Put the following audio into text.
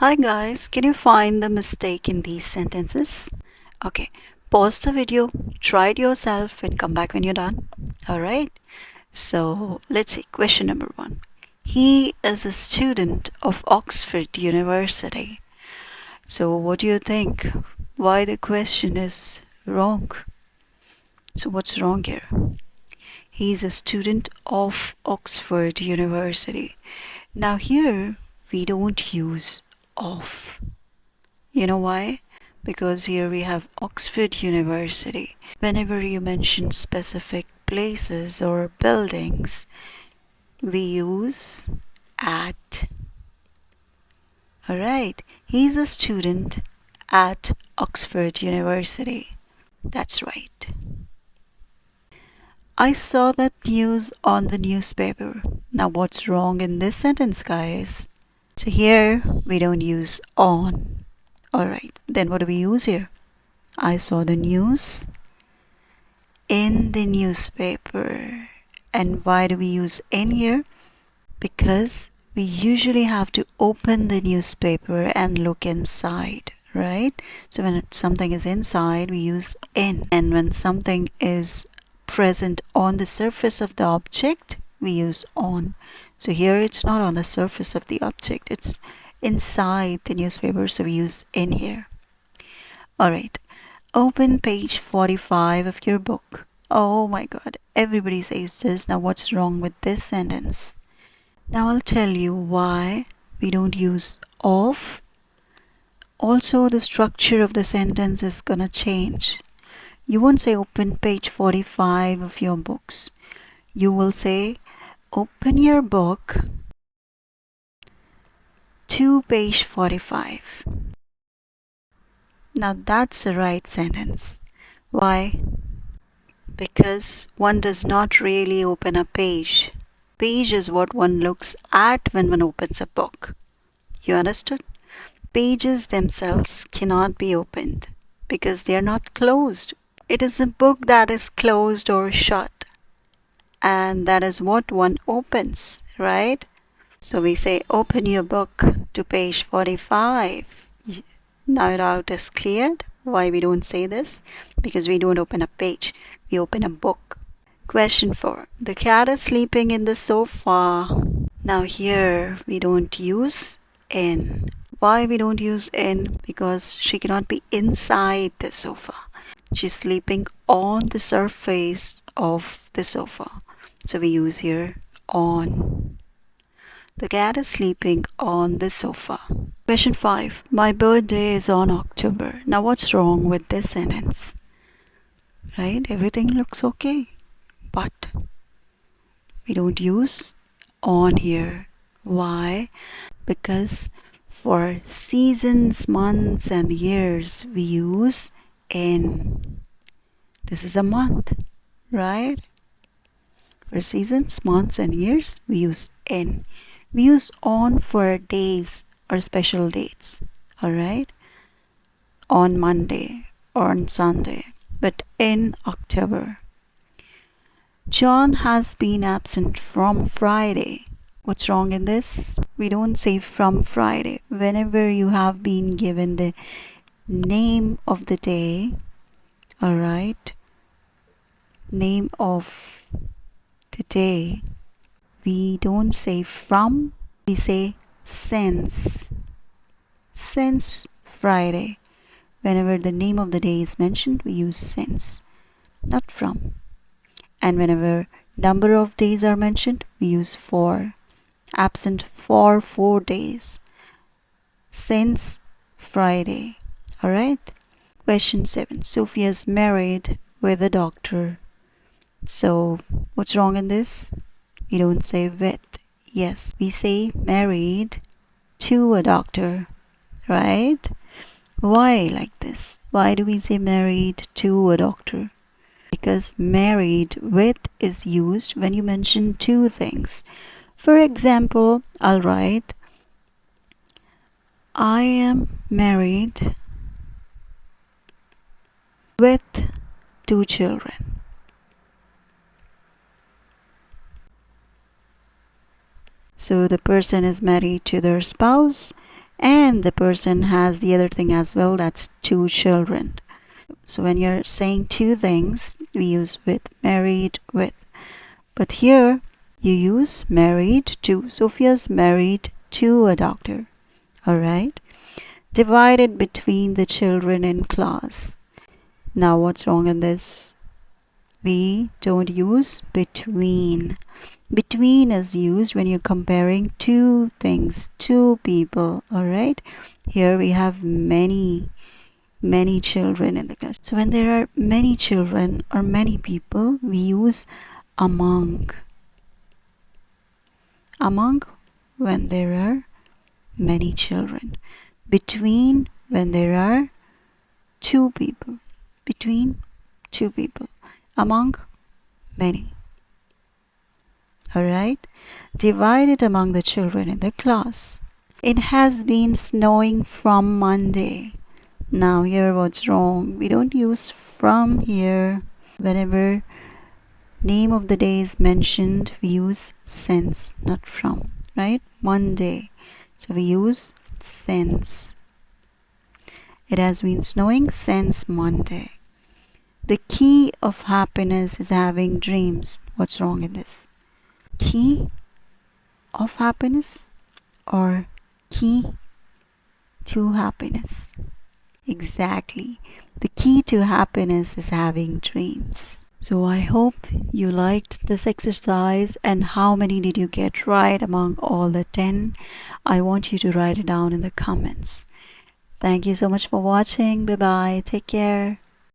Hi guys, can you find the mistake in these sentences? Okay, pause the video, try it yourself, and come back when you're done. Alright, so let's see. Question number one. He is a student of Oxford University. So, what do you think? Why the question is wrong? So, what's wrong here? He's a student of Oxford University. Now, here we don't use of. You know why? Because here we have Oxford University. Whenever you mention specific places or buildings, we use at. Alright, he's a student at Oxford University. That's right. I saw that news on the newspaper. Now, what's wrong in this sentence, guys? So, here we don't use on. Alright, then what do we use here? I saw the news in the newspaper. And why do we use in here? Because we usually have to open the newspaper and look inside, right? So when something is inside, we use in. And when something is present on the surface of the object, we use on. So here it's not on the surface of the object, it's inside the newspaper, so we use in here. Alright, open page 45 of your book. Oh my god, everybody says this. Now what's wrong with this sentence? Now I'll tell you why we don't use of. Also, the structure of the sentence is gonna change. You won't say open page 45 of your books. You will say open your book to page 45. Now that's the right sentence. Why? Because one does not really open a page. Page is what one looks at when one opens a book. You understood? Pages themselves cannot be opened because they are not closed. It is a book that is closed or shut, and that is what one opens, right? So we say open your book to page 45. Now doubt is cleared. Why we don't say this? Because we don't open a page, we open a book. Question 4. The cat is sleeping in the sofa. Now here we don't use in. Why we don't use in? Because she cannot be inside the sofa. She's sleeping on the surface of the sofa. So we use here on. The cat is sleeping on the sofa. Question 5. My birthday is on October. Now what's wrong with this sentence? Right? Everything looks okay. But we don't use on here. Why? Because for seasons, months, and years, we use in. This is a month, right? For seasons, months, and years, we use in. We use on for days or special dates, alright? On Monday or on Sunday, but in October. John has been absent from Friday. What's wrong in this? We don't say from Friday. Whenever you have been given the name of the day, alright, name of the day, we don't say from, we say since. Since Friday. Whenever the name of the day is mentioned, we use since, not from. And whenever number of days are mentioned, we use for. Absent for 4 days. Since Friday. Alright? Question 7. Sophia's married with a doctor. So, what's wrong in this? We don't say with. Yes, we say married to a doctor. Right? Why like this? Why do we say married to a doctor? Because married with is used when you mention two things. For example, I'll write I am married with 2 children. So the person is married to their spouse And the person has the other thing as well, that's two children. So when you're saying two things, we use with, married with. But here you use married to. Sophia's married to a doctor. Alright? Divided between the children in class. Now what's wrong in this? We don't use between. Between is used when you're comparing two things, two people. Alright? Here we have many children in the class. So when there are many children or many people, we use among. Among when there are many children. Between when there are two people. Between two people. Among many. Alright? Divide it among the children in the class. It has been snowing from Monday. Now here what's wrong? We don't use from here. Whenever name of the day is mentioned, we use since, not from. Right? Monday. So we use since. It has been snowing since Monday. The key of happiness is having dreams. What's wrong in this? Key of happiness or key to happiness? Exactly. The key to happiness is having dreams. So I hope you liked this exercise, and how many did you get right among all the 10? I want you to write it down in the comments. Thank you so much for watching. Bye bye. Take care.